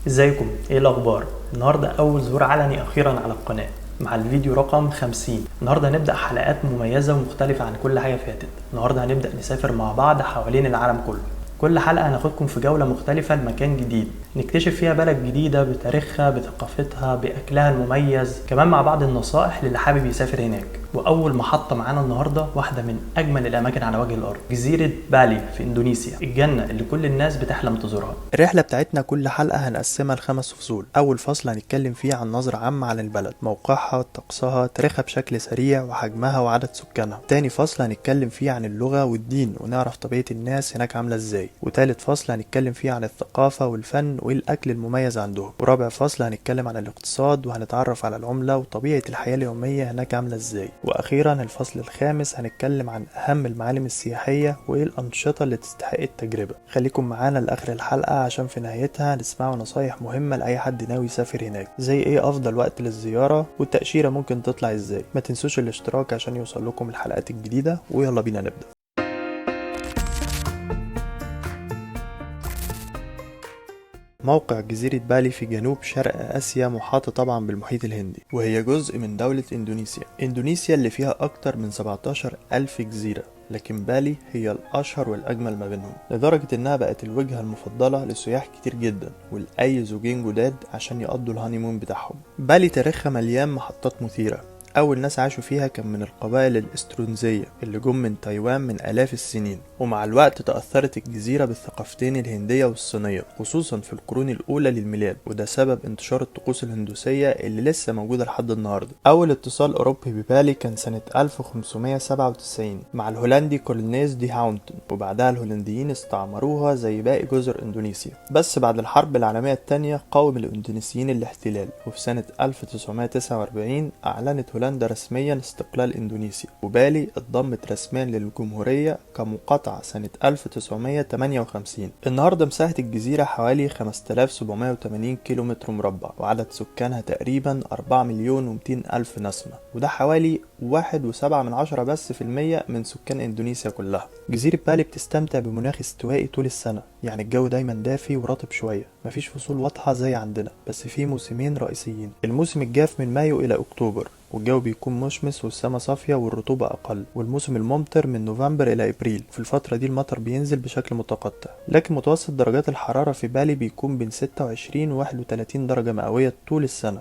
ازيكم؟ ايه الاخبار؟ النهارده اول ظهور علني اخيرا على القناه مع الفيديو رقم 50. النهارده هنبدا حلقات مميزه ومختلفه عن كل حاجه فاتت. النهارده هنبدا نسافر مع بعض حوالين العالم كله. كل حلقه هناخدكم في جوله مختلفه لمكان جديد نكتشف فيها بلد جديده بتاريخها بثقافتها باكلها المميز، كمان مع بعض النصائح للي حابب يسافر هناك. واول محطه معانا النهارده واحده من اجمل الاماكن على وجه الارض، جزيره بالي في اندونيسيا، الجنه اللي كل الناس بتحلم تزورها. الرحلة بتاعتنا كل حلقة هنقسمها ل5 فصول. أول فصل هنتكلم فيه عن نظرة عامة عن البلد، موقعها، طقسها، تاريخها بشكل سريع وحجمها وعدد سكانها. تاني فصل هنتكلم فيه عن اللغة والدين ونعرف طبيعة الناس هناك عاملة ازاي. وتالت فصل هنتكلم فيه عن الثقافة والفن والأكل المميز عندهم. ورابع فصل هنتكلم عن الاقتصاد وهنتعرف على العملة وطبيعة الحياة اليومية هناك عاملة ازاي. وأخيرا الفصل الخامس هنتكلم عن أهم المعالم السياحية وإيه الأنشطة اللي تستحق التجربة. خليكم معانا لآخر الحلقة عشان في نهايتها هنسمعوا نصايح مهمة لأي حد ناوي يسافر هناك، زي ايه أفضل وقت للزيارة والتأشيرة ممكن تطلع ازاي. ما تنسوش الاشتراك عشان يوصل لكم الحلقات الجديدة، ويلا بينا نبدأ. موقع جزيرة بالي في جنوب شرق آسيا محاطة طبعا بالمحيط الهندي، وهي جزء من دولة إندونيسيا اللي فيها أكتر من 17,000 جزيرة. لكن بالي هي الأشهر والأجمل ما بينهم، لدرجة إنها بقت الوجهة المفضلة لسياح كتير جدا ولأي زوجين جداد عشان يقضوا الهانيمون بتاعهم. بالي تاريخها مليان محطات مثيرة. أول ناس عاشوا فيها كان من القبائل الاسترونزية اللي جم من تايوان من آلاف السنين، ومع الوقت تأثرت الجزيرة بالثقافتين الهندية والصينية، خصوصا في القرون الأولى للميلاد، وده سبب انتشار الطقوس الهندوسية اللي لسه موجودة لحد النهاردة. أول اتصال أوروبي ببالي كان سنة 1597 مع الهولندي كولونيز دي هاونتن، وبعدها الهولنديين استعمروها زي باقي جزر إندونيسيا. بس بعد الحرب العالمية الثانية قاوم الإندونيسيين الاحتلال، وفي سنة 1949 أعلنت هولندا رسميا استقلال إندونيسيا، وبالي اتضمت رسميا للجمهورية كمقاطعة سنة 1958. النهاردة مساحة الجزيرة حوالي 5780 كيلومتر مربع، وعدد سكانها تقريبا 4,200,000 نسمة، وده حوالي 1.7 بس في المية من سكان إندونيسيا كلها. جزيرة بالي بتستمتع بمناخ استوائي طول السنة، يعني الجو دايما دافي ورطب شوية، مفيش فصول واضحة زي عندنا، بس في موسمين رئيسيين. الموسم الجاف من مايو إلى أكتوبر، والجو بيكون مشمس والسما صافية والرطوبة أقل. والموسم الممطر من نوفمبر إلى إبريل، في الفترة دي المطر بينزل بشكل متقطع، لكن متوسط درجات الحرارة في بالي بيكون بين 26 و 31 درجة مئوية طول السنة.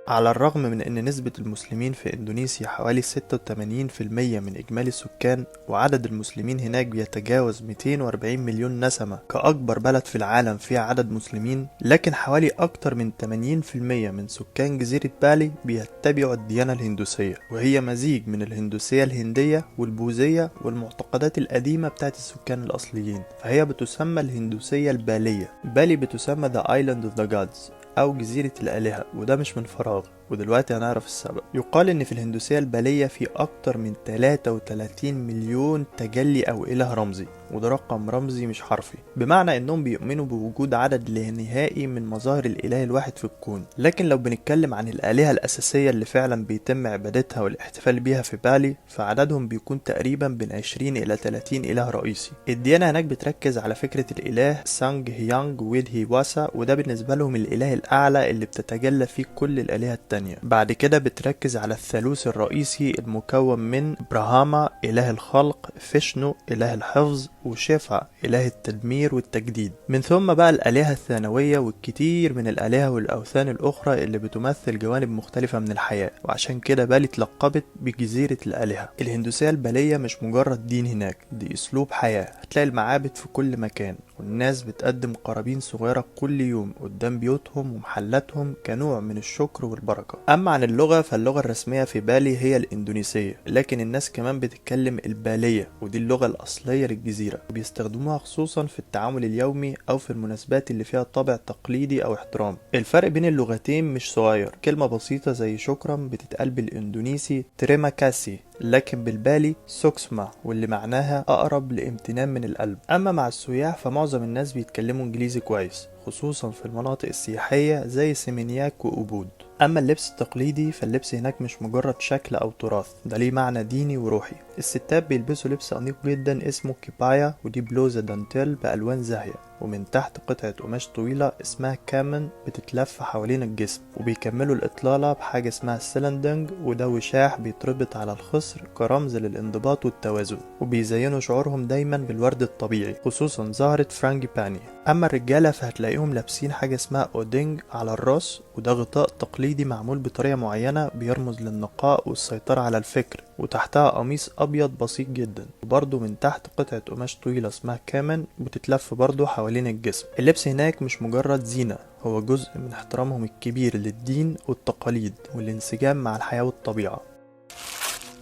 على الرغم من أن نسبة المسلمين في إندونيسيا حوالي 86% من إجمالي السكان، وعدد المسلمين هناك بيتجاوز 240 مليون نسمة كأكبر بلد في العالم فيها عدد مسلمين، لكن حوالي أكتر من 80% من سكان جزيرة بالي بيتبعوا الديانة الهندوسية، وهي مزيج من الهندوسية الهندية والبوذية والمعتقدات القديمة بتاعت السكان الأصليين، فهي بتسمى الهندوسية البالية. بالي بتسمى The Island of the Gods أو جزيرة الآلهة، وده مش من فراغ، ودلوقتي هنعرف السبب. يقال ان في الهندوسية البالية في اكتر من 33 مليون تجلي او اله رمزي، وده رقم رمزي مش حرفي، بمعنى انهم بيؤمنوا بوجود عدد لا نهائي من مظاهر الاله الواحد في الكون. لكن لو بنتكلم عن الالهة الاساسية اللي فعلا بيتم عبادتها والاحتفال بيها في بالي، فعددهم بيكون تقريبا بين 20 الى 30 اله رئيسي. الديانة هناك بتركز على فكرة الاله سانج هيانج ويدهي واسا، وده بالنسبة لهم الاله الاعلى اللي بتتجلى فيه كل الالهة التانية. بعد كده بتركز على الثالوث الرئيسي المكون من براهاما إله الخلق، فيشنو إله الحفظ، وشيفا إله التدمير والتجديد. من ثم بقى الآلهة الثانوية والكتير من الآلهة والأوثان الأخرى اللي بتمثل جوانب مختلفة من الحياة، وعشان كده بالي اتلقبت بجزيرة الآلهة. الهندوسية البالية مش مجرد دين هناك، دي أسلوب حياة. هتلاقي المعابد في كل مكان، والناس بتقدم قرابين صغيرة كل يوم قدام بيوتهم ومحلاتهم كنوع من الشكر والبركة. أما عن اللغة، فاللغة الرسمية في بالي هي الإندونيسية، لكن الناس كمان بتتكلم البالية، ودي اللغة الأصلية للجزيرة، وبيستخدموها خصوصا في التعامل اليومي أو في المناسبات اللي فيها طابع تقليدي أو احترام. الفرق بين اللغتين مش صغير، كلمة بسيطة زي شكرا بتتقال بالإندونيسي تريما كاسي، لكن بالبالي سوكسما، واللي معناها أقرب لامتنان من القلب. أما مع السياح فمعظم الناس بيتكلموا إنجليزي كويس، خصوصا في المناطق السياحية زي سيمينياك وأوبود. أما اللبس التقليدي فاللبس هناك مش مجرد شكل أو تراث، ده ليه معنى ديني وروحي. الستات بيلبسوا لبس أنيق جدا اسمه كيبايا، ودي بلوزة دانتيل بألوان زاهية، ومن تحت قطعة قماش طويلة اسمها كامن بتتلف حوالين الجسم، وبيكملوا الإطلالة بحاجة اسمها السلندنج، وده وشاح بيتربط على الخصر كرمز للانضباط والتوازن، وبيزينوا شعورهم دايما بالورد الطبيعي، خصوصا زهرة فرانجيباني. أما الرجالة فهتلاقيهم لابسين حاجة اسمها أودينج على الراس، وده غطاء تقليدي معمول بطريقة معينة بيرمز للنقاء والسيطرة على الفكر، وتحتها قميص أبيض بسيط جدا، وبرضه من تحت قطعة قماش طويلة اسمها كامن بتتلف برضه حوالين الجسم. اللبس هناك مش مجرد زينة، هو جزء من احترامهم الكبير للدين والتقاليد والانسجام مع الحياة والطبيعة.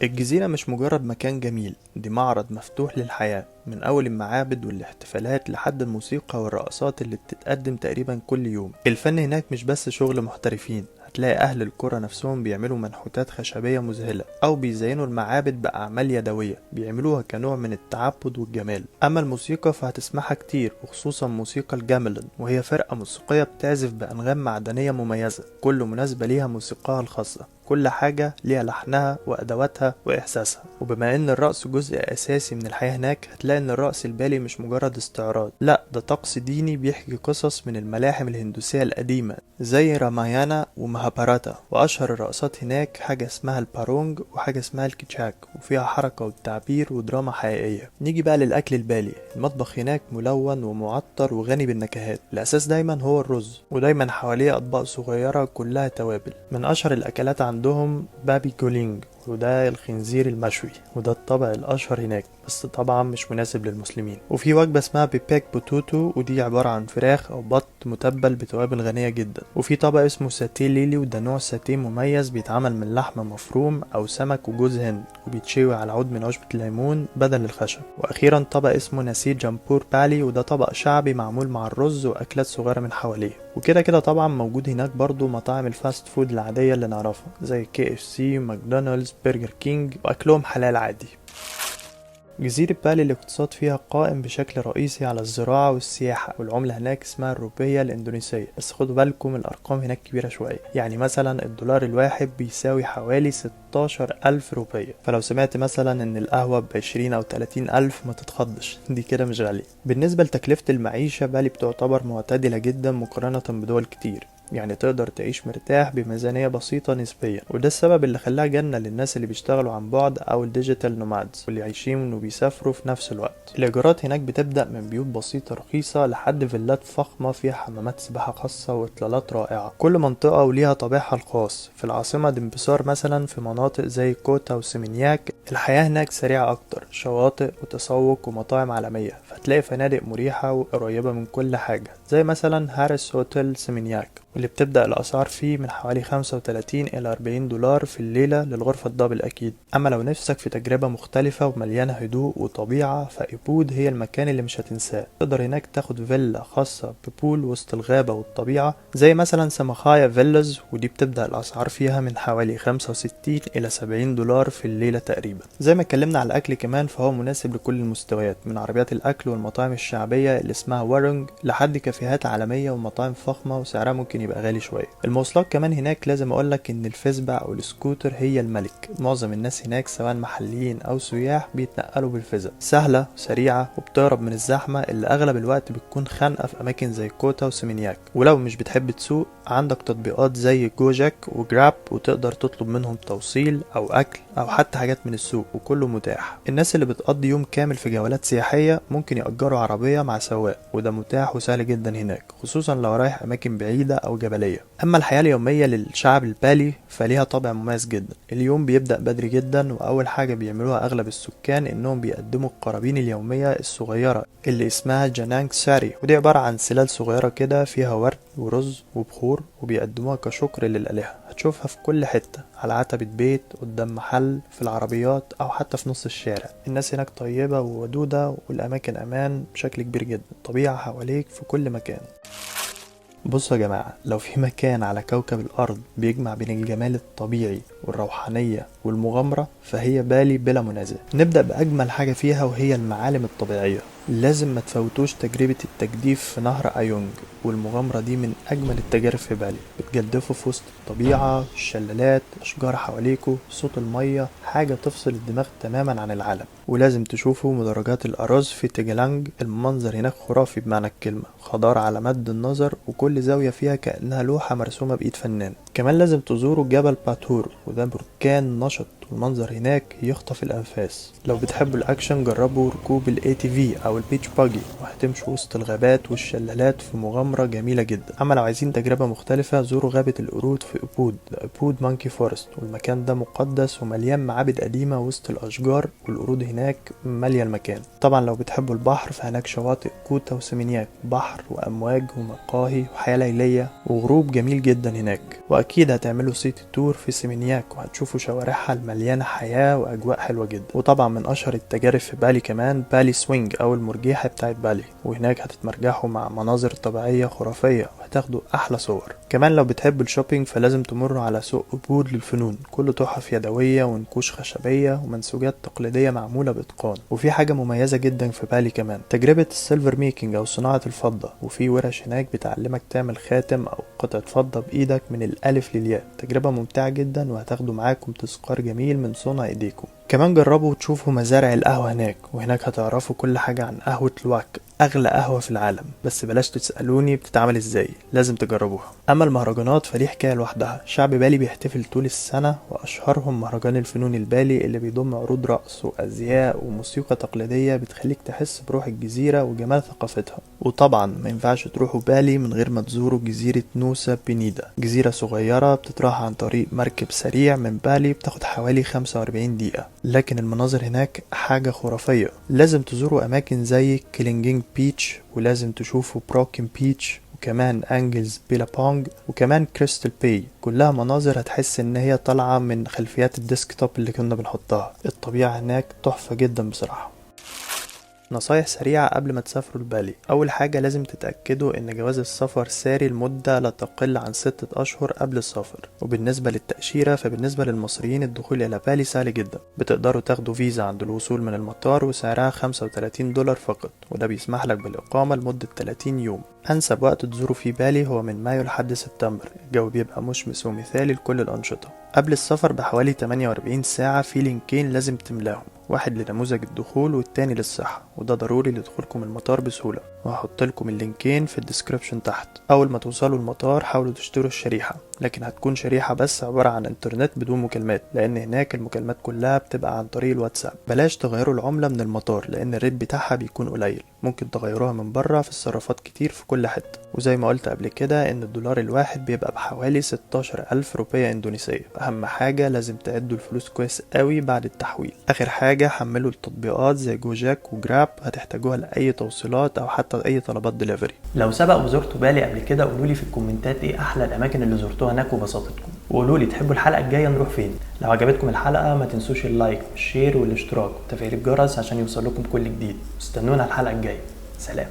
الجزيرة مش مجرد مكان جميل، دي معرض مفتوح للحياة، من أول المعابد والاحتفالات لحد الموسيقى والرقصات اللي بتتقدم تقريبا كل يوم. الفن هناك مش بس شغل محترفين، هتلاقي أهل القرى نفسهم بيعملوا منحوتات خشبية مذهلة، أو بيزينوا المعابد بأعمال يدوية بيعملوها كنوع من التعبد والجمال. أما الموسيقى فهتسمعها كتير، وخصوصا موسيقى الجاملن، وهي فرقة موسيقية بتعزف بأنغام معدنية مميزة، كل مناسبة ليها موسيقاها الخاصة، كل حاجة ليها لحنها وأدواتها وإحساسها. وبما إن الرقص جزء أساسي من الحياة هناك، هتلاقي إن الرقص البالي مش مجرد استعراض، لأ ده طقس ديني بيحكي قصص من الملاحم الهندوسية القديمة زي رامايانا ومهاباراتا. وأشهر الرقصات هناك حاجة اسمها البارونج وحاجة اسمها الكيتشاك، وفيها حركة والتعبير ودراما حقيقية. نيجي بقى للأكل البالي. المطبخ هناك ملون ومعطر وغني بالنكهات، الأساس دايما هو الرز، ودايما حواليه أطباق صغيرة كلها توابل. من أشهر الأكلات عندهم بابي جولينج، وده الخنزير المشوي، وده الطبق الأشهر هناك، بس طبعا مش مناسب للمسلمين. وفي وجبة اسمها بيبيك بوتوتو، ودي عبارة عن فراخ أو بط متبل بتوابل غنية جدا. وفي طبق اسمه ساتيه ليلي، وده نوع ساتيه مميز بيتعمل من لحمة مفروم أو سمك وجوز هند، وبيتشوي على عود من عشبة الليمون بدل الخشب. وأخيرا طبق اسمه نسير جامبور بالي، وده طبق شعبي معمول مع الرز وأكلات صغيرة من حواليه. وكده كده طبعا موجود هناك برضو مطاعم الفاست فود العادية اللي نعرفها زي KFC، ماكدونالدز، برجر كينج، وأكلهم حلال عادي. جزيرة بالي الاقتصاد فيها قائم بشكل رئيسي على الزراعة والسياحة، والعملة هناك اسمها الروبية الإندونيسية. بس خدوا بالكم الأرقام هناك كبيرة شوية، يعني مثلا الدولار الواحد بيساوي حوالي 16,000 روبية. فلو سمعت مثلا إن القهوة ب20 أو 30 ألف ما تتخضش، دي كده مش غالية. بالنسبة لتكلفة المعيشة، بالي بتعتبر معتدلة جدا مقارنة بدول كتير، يعني تقدر تعيش مرتاح بميزانية بسيطة نسبيا، وده السبب اللي خلاها جنة للناس اللي بيشتغلوا عن بعد أو الديجيتال نومادز، واللي عايشين وبيسافروا في نفس الوقت. الإيجارات هناك بتبدأ من بيوت بسيطة رخيصة لحد فيلات فخمة فيها حمامات سباحة خاصة وإطلالات رائعة. كل منطقة وليها طابعها الخاص. في العاصمة دمبسار مثلا، في مناطق زي كوتا وسيمينياك الحياة هناك سريعة أكتر، شواطئ وتسوق ومطاعم عالمية، فتلاقي فنادق مريحة وقريبة من كل حاجة زي مثلا هاريس هوتيل سيمينياك، واللي بتبدأ الأسعار فيه من حوالي 35 إلى 40 دولار في الليلة للغرفة الدبل أكيد. أما لو نفسك في تجربة مختلفة ومليانة هدوء وطبيعة، فإيبود هي المكان اللي مش هتنساه. تقدر هناك تاخد فيلا خاصة ببول وسط الغابة والطبيعة زي مثلا سماخايا فيلاز، ودي بتبدأ الأسعار فيها من حوالي 65 إلى 70 دولار في الليلة تقريبا. زي ما اتكلمنا على الأكل كمان، فهو مناسب لكل المستويات، من عربيات الأكل والمطاعم الشعبية اللي اسمها وارونج لحد كافيهات عالمية ومطاعم فخمة وسعرها ممكن يبقى غالي شوية. المواصلات كمان هناك لازم اقولك ان الفيسبا او السكوتر هي الملك. معظم الناس هناك سواء محليين او سياح بيتنقلوا بالفيزا، سهلة وسريعة وبتهرب من الزحمة اللي اغلب الوقت بتكون خانقة في اماكن زي كوتا وسيمينياك. ولو مش بتحب تسوق، عندك تطبيقات زي جوجاك وجراب، وتقدر تطلب منهم توصيل او اكل او حتى حاجات من السوق، وكله متاح. الناس اللي بتقضي يوم كامل في جولات سياحية ممكن يأجروا عربية مع سواق، وده متاح وسهل جدا هناك، خصوصا لو رايح اماكن بعيدة او جبلية. اما الحياة اليومية للشعب البالي فليها طابع مميز جدا. اليوم بيبدأ بدري جدا، واول حاجة بيعملوها اغلب السكان انهم بيقدموا القرابين اليومية الصغيرة اللي اسمها جانانج ساري، ودي عبارة عن سلال صغيرة كده فيها ورد ورز وبخور، وبيقدموها كشكر للآلهة. هتشوفها في كل حتة، على عتبة بيت، قدام محل، في العربيات، او حتى في نص الشارع. الناس هناك طيبة وودودة، والاماكن امان بشكل كبير جدا، الطبيعة حواليك في كل مكان. بصوا يا جماعة، لو في مكان على كوكب الأرض بيجمع بين الجمال الطبيعي والروحانية والمغامرة، فهي بالي بلا منازع. نبدأ بأجمل حاجة فيها، وهي المعالم الطبيعية. لازم ما تفوتوش تجربة التجديف في نهر أيونج، والمغامرة دي من أجمل التجارب في بالي. بتجدفوا في وسط الطبيعة، الشلالات، أشجار حواليكوا، صوت المية، حاجة تفصل الدماغ تماما عن العالم. ولازم تشوفوا مدرجات الأراز في تيجالانج. المنظر هناك خرافي بمعنى الكلمة، خضار على مد النظر وكل زاوية فيها كأنها لوحة مرسومة بإيد فنان. كمان لازم تزوروا جبل باتور، وده بركان نشط والمنظر هناك يخطف الأنفاس. لو بتحبوا الأكشن جربوا ركوب ال ATV أو البيتش باجي، وهتمشوا وسط الغابات والشلالات في مغامرة جميلة جدا. أما لو عايزين تجربة مختلفة زوروا غابة القرود في أبود مانكي فورست، والمكان ده مقدس ومليان معابد قديمة وسط الأشجار، والقرود هناك مالية المكان. طبعا لو بتحبوا البحر فهناك شواطئ كوتا وسيمينياك، بحر وأمواج ومقاهي وحياة ليلية وغروب جميل جدا هناك. وأكيد هتعملوا سيتي تور في سيمينياك وهتشوفوا شوارعها مليانة حياة وأجواء حلوة جدا. وطبعا من أشهر التجارب في بالي كمان بالي سوينج أو المرجيحة بتاعت بالي، وهناك هتتمرجحوا مع مناظر طبيعية خرافية وهتاخدوا أحلى صور. كمان لو بتحبوا الشوبينج فلازم تمروا على سوق أبود للفنون، كله تحف يدوية ونقوش خشبية ومنسوجات تقليدية معمولة بإتقان. وفي حاجة مميزة جدا في بالي كمان، تجربة السيلفر ميكينج أو صناعة الفضة، وفي ورش هناك بتعلمك تعمل خاتم أو قطعة فضة بإيدك من الألف للياء. تجربة ممتعة جدا وهتاخدوا معاكم تذكار جميل من صنع إيديكم. كمان جربوا تشوفوا مزارع القهوة هناك، وهناك هتعرفوا كل حاجة عن قهوة لواك، أغلى قهوة في العالم. بس بلاش تسألوني بتتعمل ازاي، لازم تجربوها. أما المهرجانات فدي حكاية لوحدها. شعب بالي بيحتفل طول السنة، وأشهرهم مهرجان الفنون البالي اللي بيضم عروض رقص وأزياء وموسيقى تقليدية بتخليك تحس بروح الجزيرة وجمال ثقافتها. وطبعا ما ينفعش تروحوا بالي من غير ما تزوروا جزيرة نوسا بينيدا، جزيرة صغيرة بتتراح عن طريق مركب سريع من بالي، بتاخد حوالي 45 دقيقة، لكن المناظر هناك حاجة خرافية. لازم تزوروا أماكن زي كيلينجينج بيتش، ولازم تشوفوا بروكن بيتش، وكمان أنجلز بيلابونج، وكمان كريستال باي. كلها مناظر هتحس ان هي طالعة من خلفيات الديسكتوب اللي كنا بنحطها. الطبيعة هناك تحفة جدا بصراحة. نصايح سريعة قبل ما تسافروا لبالي. أول حاجة لازم تتأكدوا إن جواز السفر ساري لمدة لا تقل عن 6 أشهر قبل السفر. وبالنسبة للتأشيرة فبالنسبة للمصريين الدخول إلى بالي سهل جدا، بتقدروا تاخدوا فيزا عند الوصول من المطار وسعرها $35 فقط، وده بيسمح لك بالإقامة لمدة 30 يوم. أنسب وقت تزوروا فيه بالي هو من مايو لحد سبتمبر، الجو بيبقى مشمس ومثالي لكل الأنشطة. قبل السفر بحوالي 48 ساعة في لينكين لازم تملاهم، واحد لنموذج الدخول والتاني للصحة، وده ضروري لدخولكم المطار بسهولة، وهحط لكم اللينكين في الديسكريبشن تحت. أول ما توصلوا المطار حاولوا تشتروا الشريحة، لكن هتكون شريحة بس عبارة عن انترنت بدون مكالمات، لأن هناك المكالمات كلها بتبقى عن طريق الواتساب. بلاش تغيروا العملة من المطار لأن الريت بتاعها بيكون قليل، ممكن تغيروها من بره في الصرافات كتير في كل حتة. وزي ما قلت قبل كده إن الدولار الواحد بيبقى بحوالي 16,000 روبية إندونيسية. أهم حاجة لازم تعدوا الفلوس كويس قوي بعد التحويل. آخر حاجة حملوا التطبيقات زي جوجاك وجراب، هتحتاجوها لأي توصيلات أو حتى أي طلبات دليفري. لو سبق وزرتوا بالي قبل كده قولولي في الكومنتات ايه أحلى الأماكن اللي زرتوها هناك وبساطتكم، وقولولي تحبوا الحلقة الجاية نروح فين. لو عجبتكم الحلقة ما تنسوش اللايك والشير والاشتراك وتفعيل الجرس عشان يوصل لكم كل جديد. استنونا الحلقة الجاية. سلام.